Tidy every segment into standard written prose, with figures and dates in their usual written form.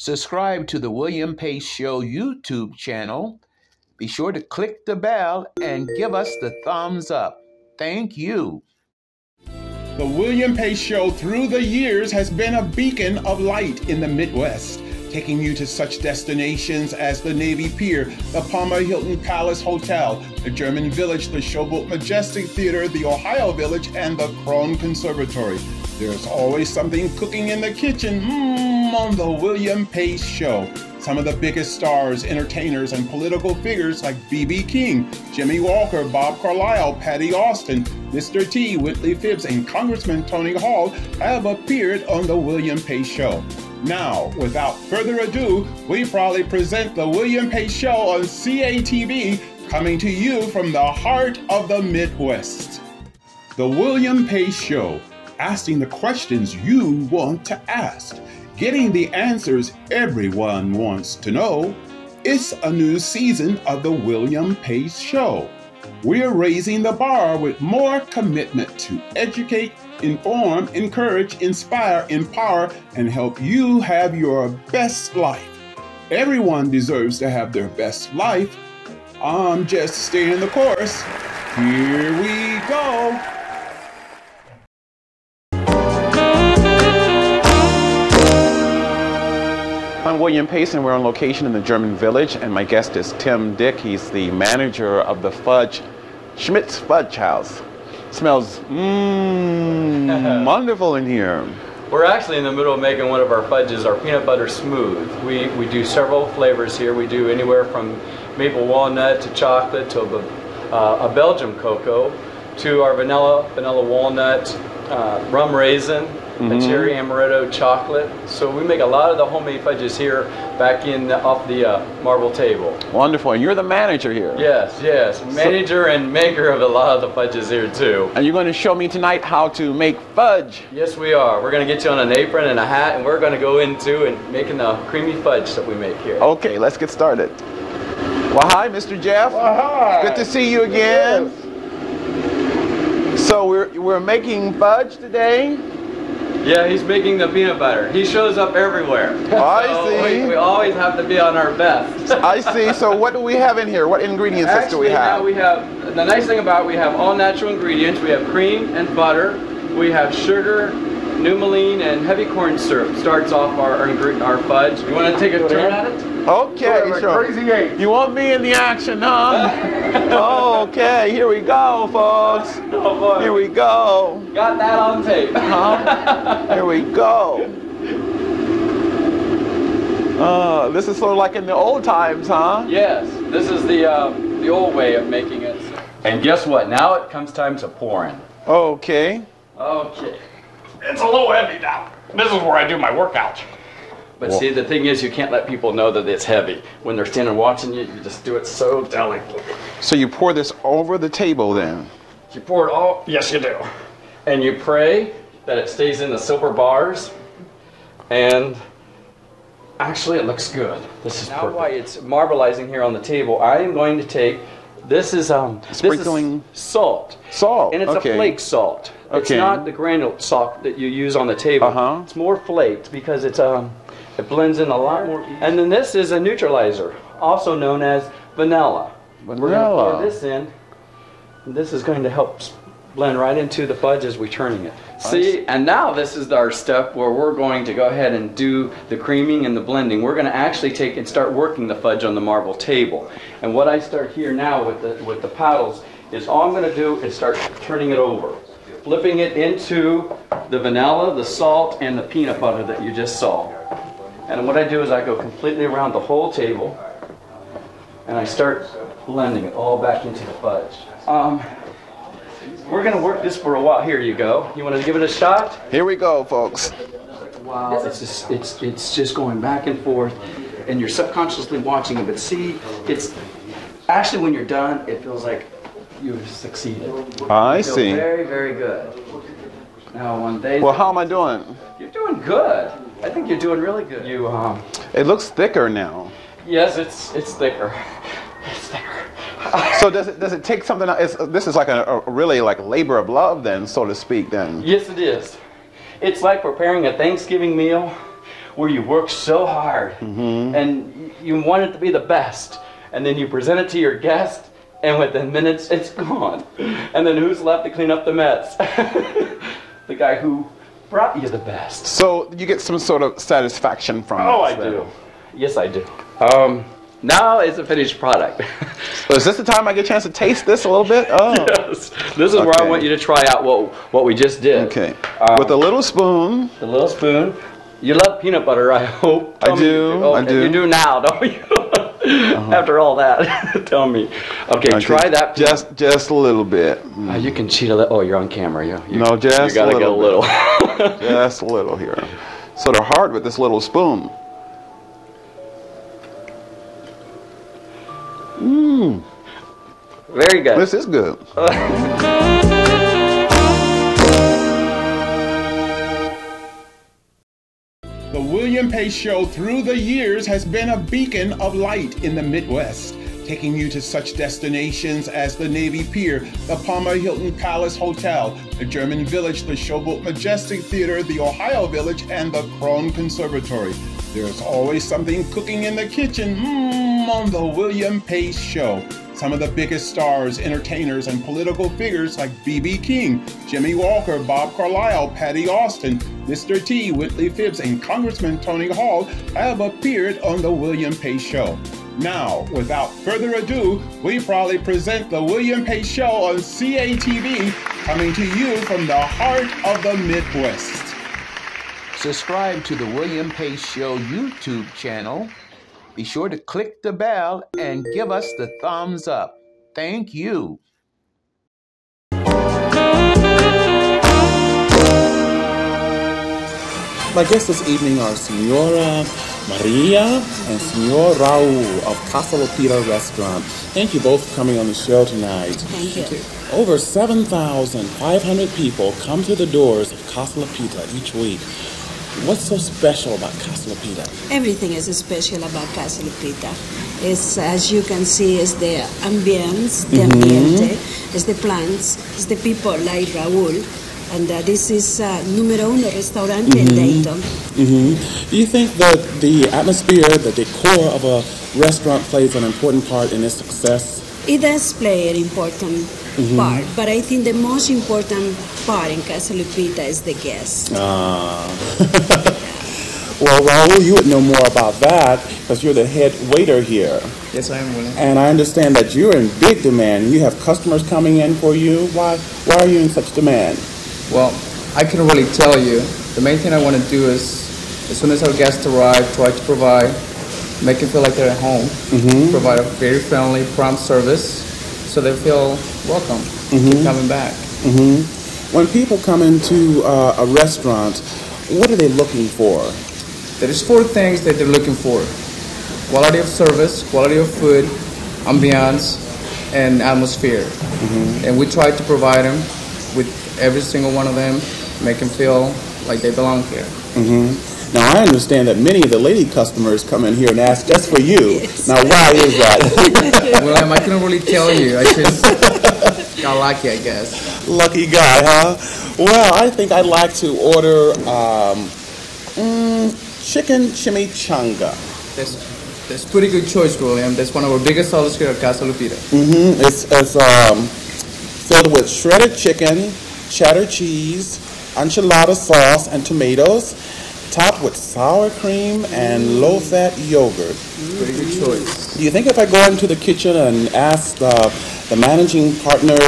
Subscribe to the William Pace Show YouTube channel. Be sure to click the bell and give us the thumbs up. Thank you. The William Pace Show through the years has been a beacon of light in the Midwest, taking you to such destinations as the Navy Pier, the Palmer Hilton Palace Hotel, the German Village, the Showboat Majestic Theatre, the Ohio Village, and the Krohn Conservatory. There's always something cooking in the kitchen on the William Pace Show. Some of the biggest stars, entertainers, and political figures like B.B. King, Jimmy Walker, Bob Carlisle, Patti Austin, Mr. T, Whitley Phibbs, and Congressman Tony Hall have appeared on the William Pace Show. Now, without further ado, we proudly present the William Pace Show on CATV, coming to you from the heart of the Midwest. The William Pace Show, asking the questions you want to ask, getting the answers everyone wants to know. It's a new season of the William Pace Show. We're raising the bar with more commitment to educate, inform, encourage, inspire, empower, and help you have your best life. Everyone deserves to have their best life. I'm just staying the course. Here we go. I'm William Pace, and we're on location in the German Village, and my guest is Tim Dick. He's the manager of the Fudge House. Smells wonderful in here. We're actually in the middle of making one of our fudges, our peanut butter smooth. We do several flavors here. We do anywhere from maple walnut to chocolate to a Belgian cocoa to our vanilla walnut, rum raisin, a cherry amaretto chocolate. So we make a lot of the homemade fudges here back off the marble table. Wonderful. And you're the manager here. Yes. Manager and maker of a lot of the fudges here too. And you're going to show me tonight how to make fudge. Yes, we are. We're going to get you on an apron and a hat, and we're going to go into and making the creamy fudge that we make here. Okay, let's get started. Well, hi, Mr. Jeff. Well, hi. Good to see you again. Yes. So we're making fudge today. Yeah, he's making the peanut butter. He shows up everywhere. I see. We always have to be on our best. I see. So what do we have in here? What ingredients do we have? Now we have, the nice thing about it, we have all natural ingredients. We have cream and butter. We have sugar, numeline, and heavy corn syrup. Starts off our fudge. You want to take a turn at it? Okay, sure. Crazy eight. You want me in the action, huh? Okay, here we go, folks. Oh boy. Here we go. Got that on tape. Here we go. This is sort of like in the old times, huh? Yes, this is the old way of making it. And guess what? Now it comes time to pouring. Okay. Okay. It's a little heavy now. This is where I do my workout. But see, the thing is, you can't let people know that it's heavy. When they're standing watching you, you just do it so delicately. So you pour this over the table then? You pour it all, Yes, you do. and you pray that it stays in the silver bars. And actually, it looks good. This is now why it's marbleizing here on the table. I am going to take, this is Sprinkling salt. salt. And it's a flake salt. It's not the granule salt that you use on the table. It's more flaked because it's it blends in a lot more. And then this is a neutralizer, also known as vanilla. We're going to pour this in. And this is going to help blend right into the fudge as we're turning it. See, and now this is our step where we're going to go ahead and do the creaming and the blending. We're going to actually take and start working the fudge on the marble table. And what I start here now with the paddles is all I'm going to do is start turning it over. Flipping it into the vanilla, the salt, and the peanut butter that you just saw. And what I do is I go completely around the whole table and I start blending it all back into the fudge. We're going to work this for a while. Here you go. You want to give it a shot? Here we go, folks. Wow, it's just going back and forth, and you're subconsciously watching it. But see, it's actually when you're done, it feels like you've succeeded. I see. Very, very good. Now, one day. Well, how am I doing? You're doing good. I think you're doing really good. It looks thicker now. Yes, it's thicker. It's thicker. So does it take something? This is like a really like labor of love, then, so to speak. Then. Yes, it is. It's like preparing a Thanksgiving meal where you work so hard and you want it to be the best, and then you present it to your guest, and within minutes it's gone. And then who's left to clean up the mess? The guy who brought you the best. So you get some sort of satisfaction from it. Oh, I do. Yes, I do. Now it's a finished product. So is this the time I get a chance to taste this a little bit? Oh. Yes. This is where I want you to try out what we just did. Okay. With a little spoon. The little spoon. You love peanut butter, I hope. I do. Oh, I do. You do now, don't you? After all that, tell me. Okay, try that. Just a little bit. You can cheat a little. Oh, you're on camera. No, just you gotta a little. Get a little. Just a little here. Sort of hard with this little spoon. Mmm. Very good. This is good. The William Pace Show through the years has been a beacon of light in the Midwest, taking you to such destinations as the Navy Pier, the Palmer Hilton Palace Hotel, the German Village, the Showboat Majestic Theatre, the Ohio Village, and the Krohn Conservatory. There's always something cooking in the kitchen on the William Pace Show. Some of the biggest stars, entertainers, and political figures like B.B. King, Jimmy Walker, Bob Carlisle, Patti Austin, Mr. T, Whitley Phibbs, and Congressman Tony Hall have appeared on the William Pace Show. Now, without further ado, we proudly present the William Pace Show on CATV, coming to you from the heart of the Midwest. Subscribe to the William Pace Show YouTube channel. Be sure to click the bell and give us the thumbs up. Thank you. My guests this evening are Senora Maria and Senor Raul of Casa Lupita restaurant. Thank you both for coming on the show tonight. Thank you. Over 7,500 people come to the doors of Casa Lupita each week. What's so special about Casa Lupita? Everything is special about Casa Lupita. It's, as you can see, is the ambience, the ambiente, is the plants, is the people like Raul. And this is numero uno restaurant in Dayton. Do you think that the atmosphere, the decor of a restaurant plays an important part in its success? It does play an important part, but I think the most important part in Casa Lupita is the guests. Well, Raul, you would know more about that because you're the head waiter here. Yes, I am, William. And I understand that you're in big demand. You have customers coming in for you. Why are you in such demand? Well, I couldn't really tell you. The main thing I want to do is, as soon as our guests arrive, try to provide, make them feel like they're at home, provide a very friendly, prompt service, so they feel welcome, keep coming back. When people come into a restaurant, what are they looking for? There's 4 things that they're looking for: quality of service, quality of food, ambiance, and atmosphere. And we try to provide them with every single one of them, make them feel like they belong here. Now, I understand that many of the lady customers come in here and ask just for you. Yes. Now, why is that? William, I couldn't really tell you. I just got lucky, I guess. Lucky guy, huh? Well, I think I'd like to order chicken chimichanga. That's pretty good choice, William. That's one of our biggest sellers here at Casa Lupita. It's filled with shredded chicken, cheddar cheese, enchilada sauce, and tomatoes, topped with sour cream and low-fat yogurt. Pretty good choice. Do you think if I go into the kitchen and ask the managing partner,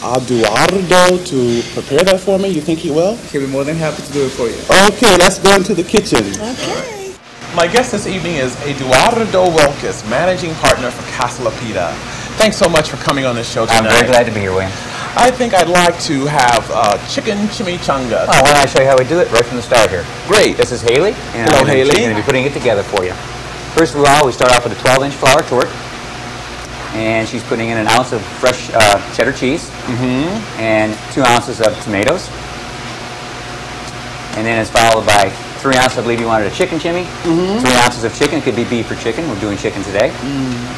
Eduardo, to prepare that for me, you think he will? He'll be more than happy to do it for you. Okay, let's go into the kitchen. Okay. My guest this evening is Eduardo Wilkes, managing partner for Casa Lupita. Thanks so much for coming on this show tonight. I'm very glad to be here, William. I think I'd like to have chicken chimichanga. Oh, why don't I show you how we do it right from the start here? Great. This is Haley, and Hello, I'm Haley. going to be putting it together for you. First of all, we start off with a 12-inch flour torte, and she's putting in an ounce of fresh cheddar cheese, and 2 ounces of tomatoes, and then it's followed by 3 ounces. I believe you wanted a chicken chimmy. 3 ounces of chicken. Could be beef or chicken. We're doing chicken today.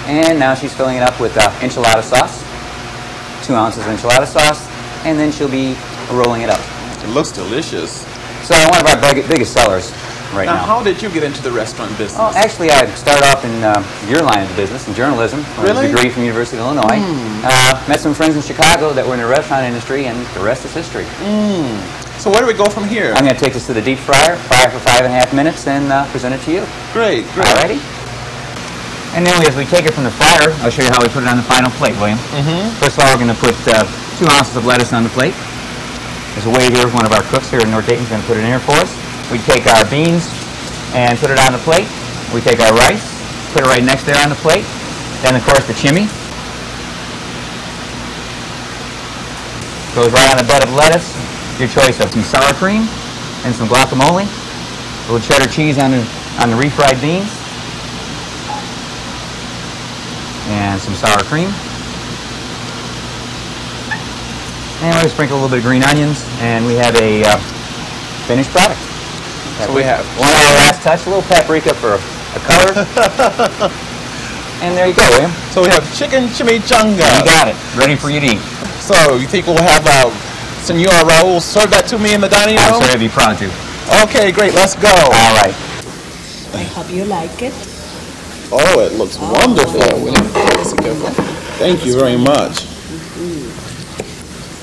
And now she's filling it up with enchilada sauce. 2 ounces of enchilada sauce, and then she'll be rolling it up. It looks delicious. So one of our biggest sellers right now. How did you get into the restaurant business? Oh, actually, I started off in your line of business, in journalism. Really? A degree from the University of Illinois. Met some friends in Chicago that were in the restaurant industry, and the rest is history. So where do we go from here? I'm going to take this to the deep fryer, fry for 5.5 minutes, and present it to you. Great, great. Alrighty. And then as we take it from the fryer, I'll show you how we put it on the final plate, William. First of all, we're going to put 2 ounces of lettuce on the plate. There's a waiter, one of our cooks here in North Dayton, is going to put it in here for us. We take our beans and put it on the plate. We take our rice, put it right next there on the plate. Then, of course, the chimney. Goes right on the bed of lettuce. Your choice of some sour cream and some guacamole. A little cheddar cheese on the refried beans. And some sour cream. And we'll sprinkle a little bit of green onions, and we have a finished product. So we have one of our last touch, a little paprika for a color. And there you go, William. So we have chicken chimichanga. You got it. Ready for you to eat. So you think we'll have Senor Raul serve that to me in the dining room? I'm sure he'd be proud to. Okay, great. Let's go. All right. I hope you like it. Oh, it looks wonderful. Thank you very much.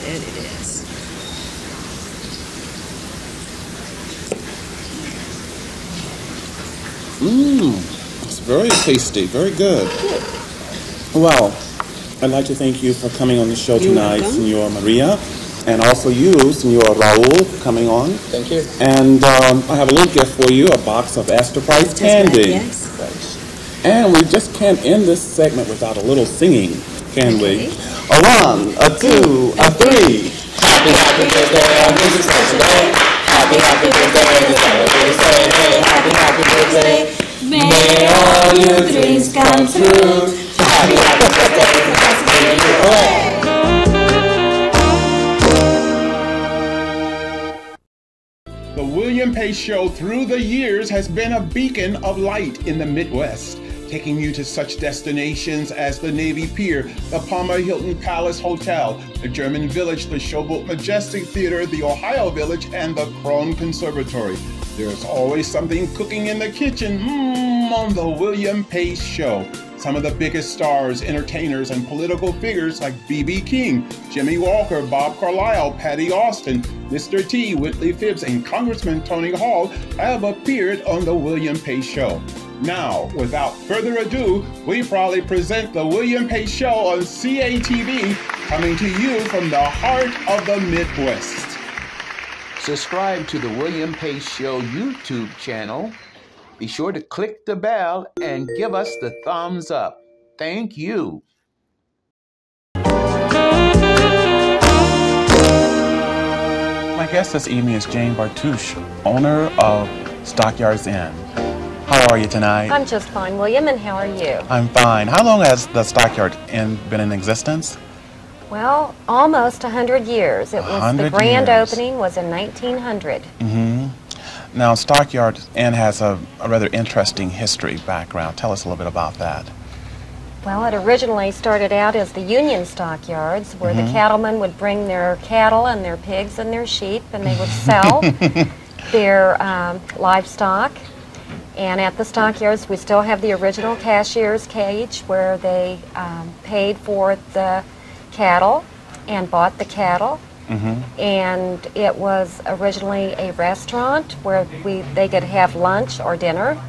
There it is. It's very tasty, very good. Well, I'd like to thank you for coming on the show tonight, Senor Maria, and also you, Senor Raul, for coming on. Thank you. And I have a little gift for you, a box of Astor Price candy. Yes. And we just can't end this segment without a little singing, can we? A 1, a 2, a 3. Happy, happy birthday on this birthday. Happy, happy birthday, the birthday. Happy, happy birthday. May all your dreams come true. Happy, happy birthday, The William Pace Show through the years has been a beacon of light in the Midwest, taking you to such destinations as the Navy Pier, the Palmer Hilton Palace Hotel, the German Village, the Showboat Majestic Theatre, the Ohio Village, and the Krohn Conservatory. There's always something cooking in the kitchen on the William Pace Show. Some of the biggest stars, entertainers, and political figures like B.B. King, Jimmy Walker, Bob Carlisle, Patti Austin, Mr. T, Whitley Phibbs, and Congressman Tony Hall have appeared on the William Pace Show. Now, without further ado, we proudly present the William Pace Show on CATV, coming to you from the heart of the Midwest. Subscribe to the William Pace Show YouTube channel. Be sure to click the bell and give us the thumbs up. Thank you. My guest this evening is Jane Bartouche, owner of Stockyards Inn. How are you tonight? I'm just fine, William, and how are you? I'm fine. How long has the Stockyards Inn been in existence? Well, almost 100 years. It was the grand opening was in 1900. Now, Stockyards Inn has a rather interesting history background. Tell us a little bit about that. Well, it originally started out as the Union Stockyards, where the cattlemen would bring their cattle and their pigs and their sheep, and they would sell their livestock. And at the Stockyards, we still have the original cashier's cage where they paid for the cattle and bought the cattle. And it was originally a restaurant where they could have lunch or dinner,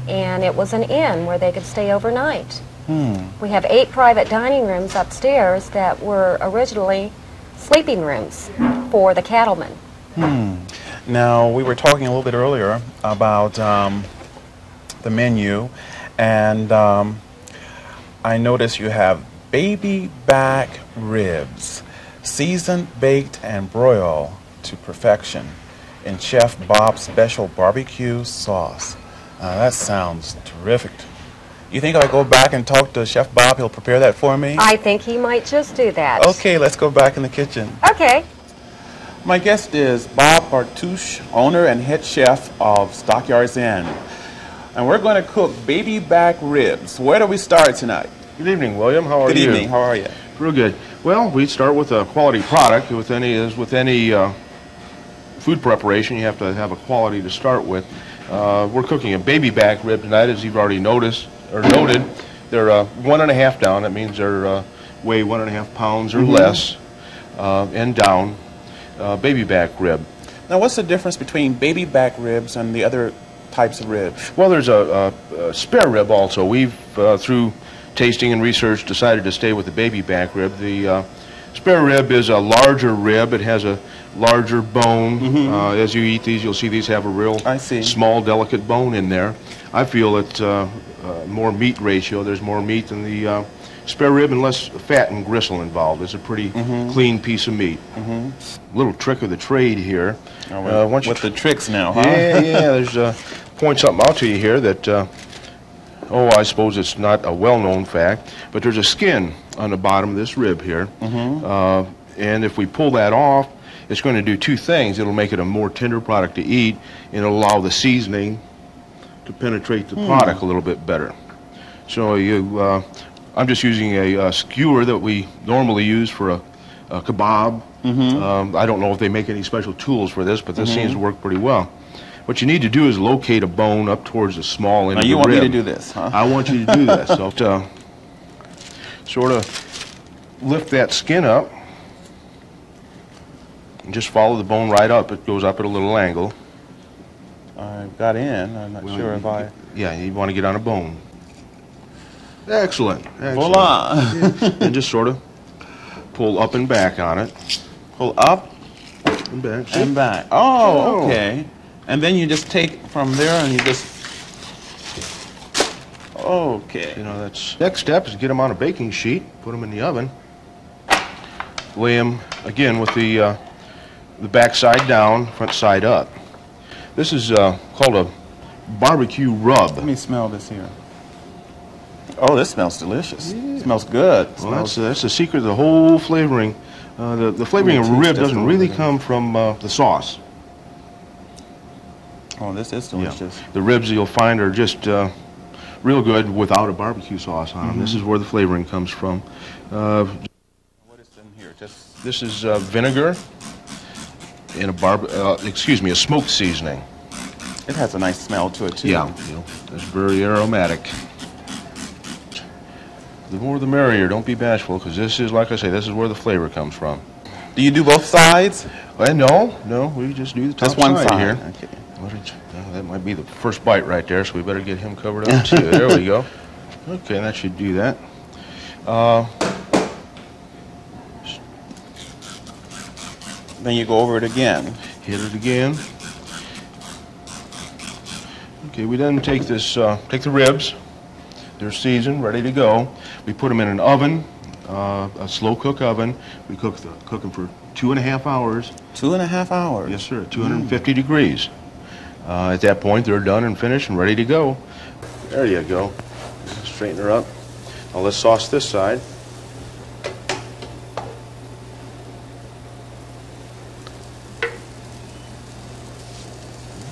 and it was an inn where they could stay overnight. We have 8 private dining rooms upstairs that were originally sleeping rooms for the cattlemen. Now, we were talking a little bit earlier about the menu, and I noticed you have baby back ribs, seasoned, baked, and broiled to perfection in Chef Bob's special barbecue sauce. That sounds terrific. You think if I go back and talk to Chef Bob, he'll prepare that for me? I think he might just do that. Okay, let's go back in the kitchen. Okay. My guest is Bob Bartouche, owner and head chef of Stockyards Inn. And we're going to cook baby back ribs. Where do we start tonight? Good evening, William. How are you? Good evening. How are you? Real good. Well, we start with a quality product. With any food preparation, you have to have a quality to start with. We're cooking a baby back rib tonight, as you've already noticed or noted. They're 1.5 down. That means they're weigh 1.5 pounds or less, and down. Baby back rib. Now, what's the difference between baby back ribs and the other types of ribs? Well, there's a spare rib also. We've, through tasting and research, decided to stay with the baby back rib. The spare rib is a larger rib. It has a larger bone. As you eat these, you'll see these have a real small, delicate bone in there. I feel it's more meat ratio. There's more meat than the spare rib and less fat and gristle involved. It's a pretty clean piece of meat. Little trick of the trade here. With the tricks now, huh? Yeah. There's point something out to you here that, I suppose it's not a well-known fact, but there's a skin on the bottom of this rib here. And if we pull that off, it's going to do two things. It'll make it a more tender product to eat, and it'll allow the seasoning to penetrate the product a little bit better. So I'm just using a skewer that we normally use for a kebab. I don't know if they make any special tools for this, but this seems to work pretty well. What you need to do is locate a bone up towards the small end of the rib. You want me to do this, huh? I want you to do this. So sort of lift that skin up and just follow the bone right up. It goes up at a little angle. I got in. I'm not sure if I... Yeah, you want to get on a bone. Excellent. Voila. And just sort of pull up and back on it. Pull up and back. See? And back. Oh, okay. And then you just take from there and you just... Okay. That's next step is get them on a baking sheet, put them in the oven, lay them again with the back side down, front side up. This is called a barbecue rub. Let me smell this here. Oh, this smells delicious. It smells good. Well, that's the secret of the whole flavoring. The flavoring of rib doesn't really come from the sauce. Oh, this is delicious. Yeah. The ribs you'll find are just real good without a barbecue sauce on them. This is where the flavoring comes from. What is in here? This is vinegar and a smoked seasoning. It has a nice smell to it too. Yeah, it's very aromatic. The more the merrier. Don't be bashful, because this is, like I say, this is where the flavor comes from. Do you do both sides? No, we just do the top Just one side side here. Okay. That might be the first bite right there, so we better get him covered up too. There we go. Okay, that should do that. Then you go over it again. Hit it again. Okay, we then take the ribs. They're seasoned, ready to go. We put them in an oven, a slow cook oven. We cook them for 2.5 hours. 2.5 hours? Yes, sir, 250 degrees. At that point, they're done and finished and ready to go. There you go. Straighten her up. Now let's sauce this side.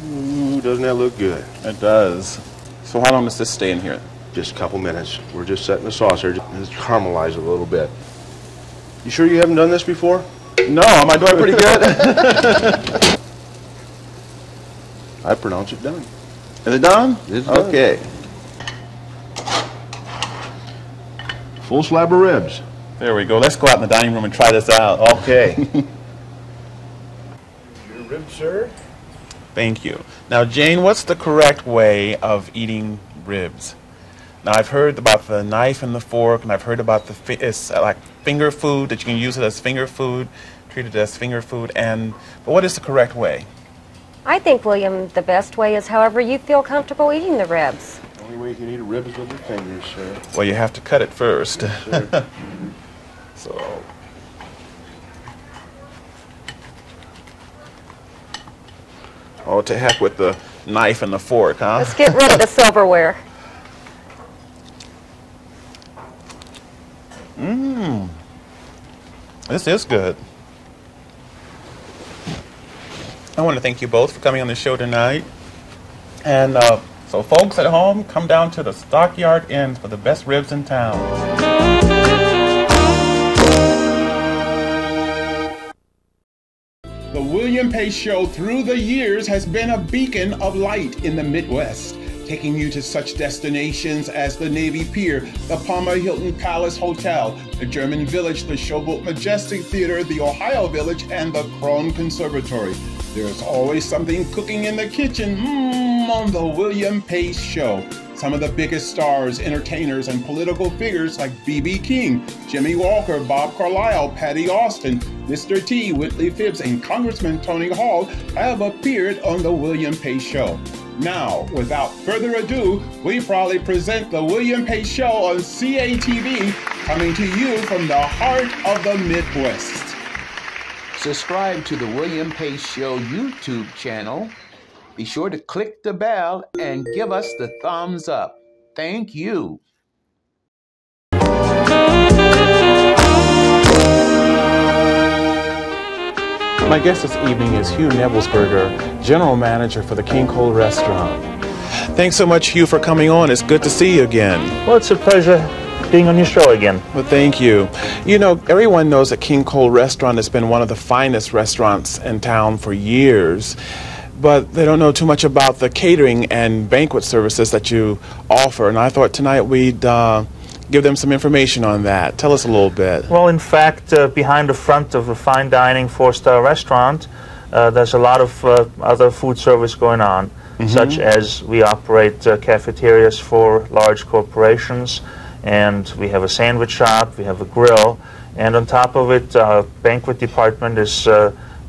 Ooh, doesn't that look good? It does. So how long does this stay in here? Just a couple minutes. We're just setting the sauce here. Just caramelize it a little bit. You sure you haven't done this before? No, am I doing pretty good? I pronounce it done. Is it done? It's done. Okay. Full slab of ribs. There we go. Let's go out in the dining room and try this out. Okay. Your ribs, sir. Thank you. Now, Jane, what's the correct way of eating ribs? Now, I've heard about the knife and the fork, and I've heard about it's like finger food, that you can use it as finger food, treat it as finger food, but what is the correct way? I think, William, the best way is however you feel comfortable eating the ribs. The only way you can eat a rib is with your fingers, sir. Well, you have to cut it first. Yes, So. Oh, to heck with the knife and the fork, huh? Let's get rid of the silverware. Mmm. This is good. I want to thank you both for coming on the show tonight. And so folks at home, come down to the Stockyard Inn for the best ribs in town. The The William Pace Show through the years has been a beacon of light in the Midwest, taking you to such destinations as the Navy Pier, the Palmer Hilton Palace Hotel, the German Village, the Showboat Majestic Theatre, the Ohio Village, and the Krohn Conservatory. There's always something cooking in the kitchen on the William Pace Show. Some of the biggest stars, entertainers, and political figures like B.B. King, Jimmy Walker, Bob Carlisle, Patti Austin, Mr. T, Whitley Phibbs, and Congressman Tony Hall have appeared on the William Pace Show. Now, without further ado, we proudly present the William Pace Show on CATV, coming to you from the heart of the Midwest. Subscribe to the William Pace Show YouTube channel. Be sure to click the bell and give us the thumbs up. Thank you. My guest this evening is Hugh Nebelsberger, General Manager for the King Cole Restaurant. Thanks so much, Hugh, for coming on. It's good to see you again. Well, it's a pleasure being on your show again. Well, thank you. You know, everyone knows that King Cole Restaurant has been one of the finest restaurants in town for years, but they don't know too much about the catering and banquet services that you offer, and I thought tonight we'd give them some information on that. Tell us a little bit. Well, in fact, behind the front of a fine dining four-star restaurant, there's a lot of other food service going on, such as we operate cafeterias for large corporations, and we have a sandwich shop, we have a grill, and on top of it, our banquet department is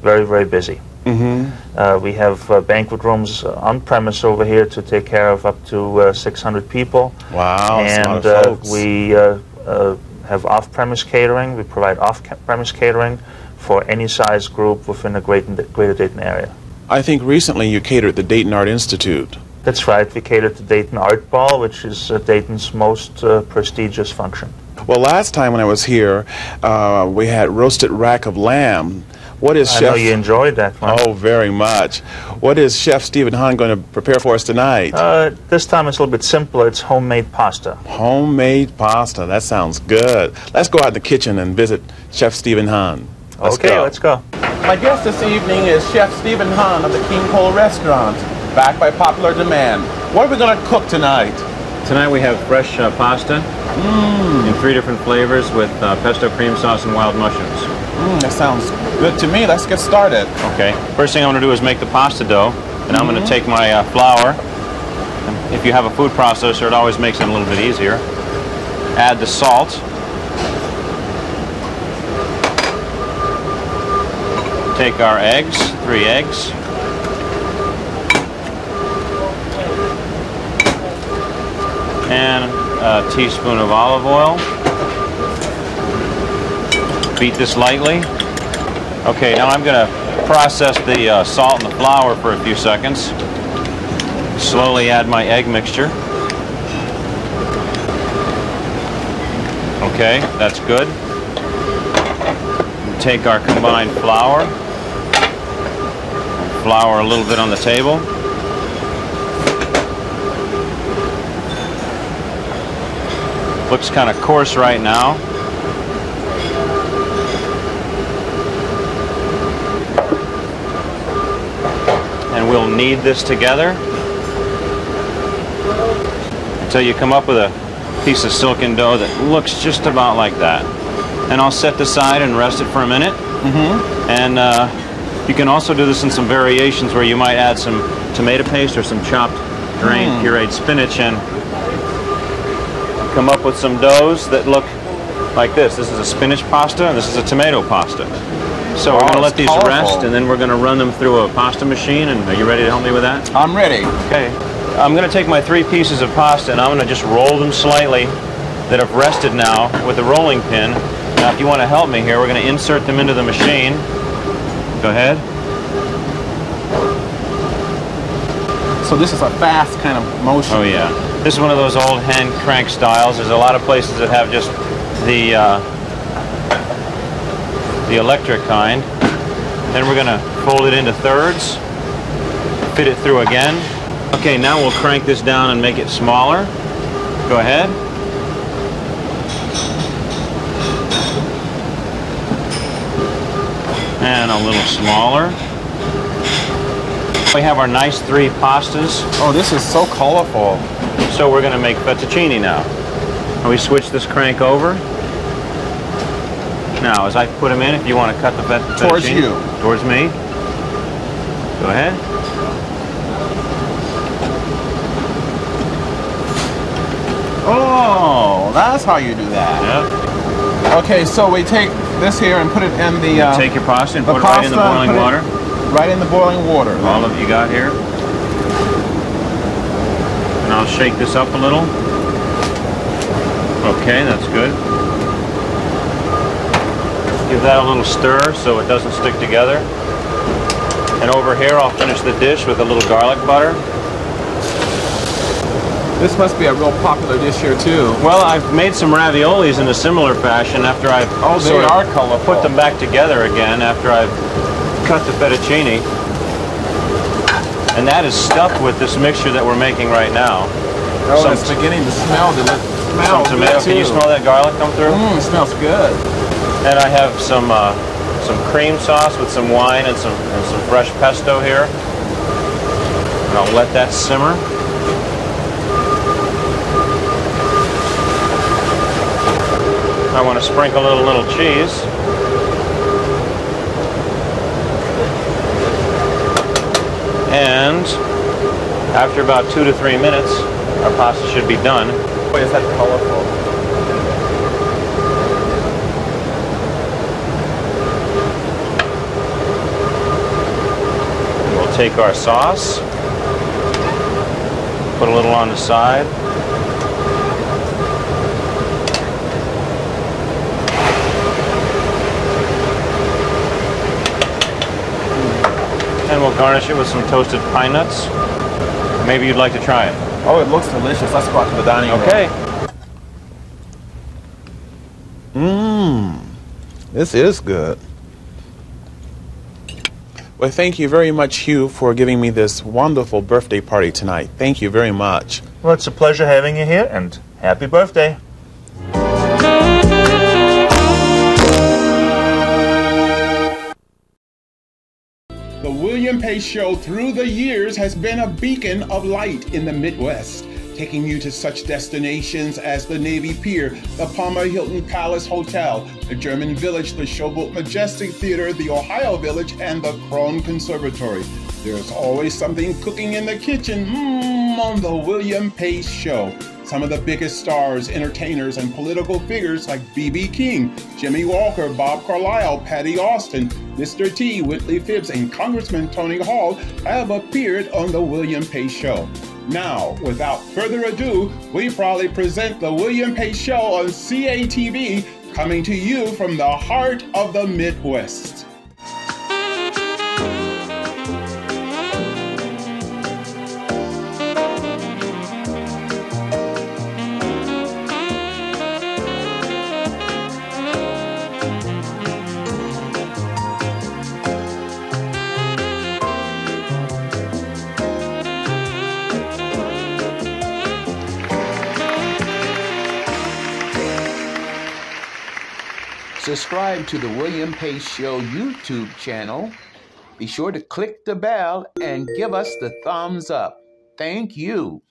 very, very busy. We have banquet rooms on premise over here to take care of up to 600 people. Wow, and that's a lot of folks. We have off-premise catering. We provide off-premise catering for any size group within the greater Dayton area. I think recently you catered at the Dayton Art Institute. That's right. We cater to Dayton Art Ball, which is Dayton's most prestigious function. Well, last time when I was here, we had roasted rack of lamb. What is I know you enjoyed that one. Oh, very much. What is Chef Stephen Hahn going to prepare for us tonight? This time it's a little bit simpler. It's homemade pasta. Homemade pasta. That sounds good. Let's go out in the kitchen and visit Chef Stephen Hahn. Let's go. My guest this evening is Chef Stephen Hahn of the King Cole Restaurant, backed by popular demand. What are we going to cook tonight? Tonight we have fresh pasta in 3 different flavors with pesto cream sauce and wild mushrooms. That sounds good to me. Let's get started. Okay. First thing I'm going to do is make the pasta dough, and I'm going to take my flour. And if you have a food processor, it always makes it a little bit easier. Add the salt. Take our eggs, 3 eggs. And a teaspoon of olive oil. Beat this lightly. Okay, now I'm going to process the salt and the flour for a few seconds. Slowly add my egg mixture. Okay, that's good. Take our combined flour. Flour a little bit on the table. Looks kind of coarse right now. And we'll knead this together until you come up with a piece of silken dough that looks just about like that. And I'll set this aside and rest it for a minute. And you can also do this in some variations where you might add some tomato paste or some chopped drained pureed spinach and come up with some doughs that look like this. This is a spinach pasta and this is a tomato pasta. So we're going to let these rest and then we're going to run them through a pasta machine. And are you ready to help me with that? I'm ready. Okay. I'm going to take my 3 pieces of pasta and I'm going to just roll them slightly that have rested now with a rolling pin. Now if you want to help me here, we're going to insert them into the machine. Go ahead. So this is a fast kind of motion. Oh yeah. This is one of those old hand crank styles. There's a lot of places that have just the electric kind. Then we're going to fold it into thirds, fit it through again. Okay, now we'll crank this down and make it smaller. Go ahead. And a little smaller. We have our nice 3 pastas. Oh, this is so colorful. So we're going to make fettuccine now. And we switch this crank over. Now, as I put them in, if you want to cut the fettuccine. Towards you. Towards me. Go ahead. Oh, that's how you do that. Yep. Okay, so we take this here and put it in the... take your pasta and put it right in the boiling water. Right in the boiling water. All of you got here. And I'll shake this up a little. Okay, that's good. Give that a little stir so it doesn't stick together. And over here I'll finish the dish with a little garlic butter. This must be a real popular dish here too. Well, I've made some raviolis in a similar fashion after I've put them back together again after I've cut the fettuccine. And that is stuffed with this mixture that we're making right now. Oh, it's beginning to smell. Some tomato. Can you smell that garlic come through? It smells good. And I have some cream sauce with some wine and some fresh pesto here. And I'll let that simmer. I want to sprinkle a little cheese. And after about 2 to 3 minutes, our pasta should be done. Boy, is that colorful. And we'll take our sauce, put a little on the side. And we'll garnish it with some toasted pine nuts. Maybe you'd like to try it. Oh, it looks delicious. Let's go out to the dining room. Okay. This is good. Well, thank you very much, Hugh, for giving me this wonderful birthday party tonight. Thank you very much. Well, it's a pleasure having you here, and happy birthday. The William Pace Show through the years has been a beacon of light in the Midwest, taking you to such destinations as the Navy Pier, the Palmer Hilton Palace Hotel, the German Village, the Showboat Majestic Theatre, the Ohio Village, and the Krohn Conservatory. There's always something cooking in the kitchen on the William Pace Show. Some of the biggest stars, entertainers, and political figures like B.B. King, Jimmy Walker, Bob Carlisle, Patti Austin, Mr. T, Whitley Phibbs, and Congressman Tony Hall have appeared on the William Pace Show. Now, without further ado, we proudly present the William Pace Show on CATV, coming to you from the heart of the Midwest. Subscribe to the William Pace Show YouTube channel. Be sure to click the bell and give us the thumbs up. Thank you.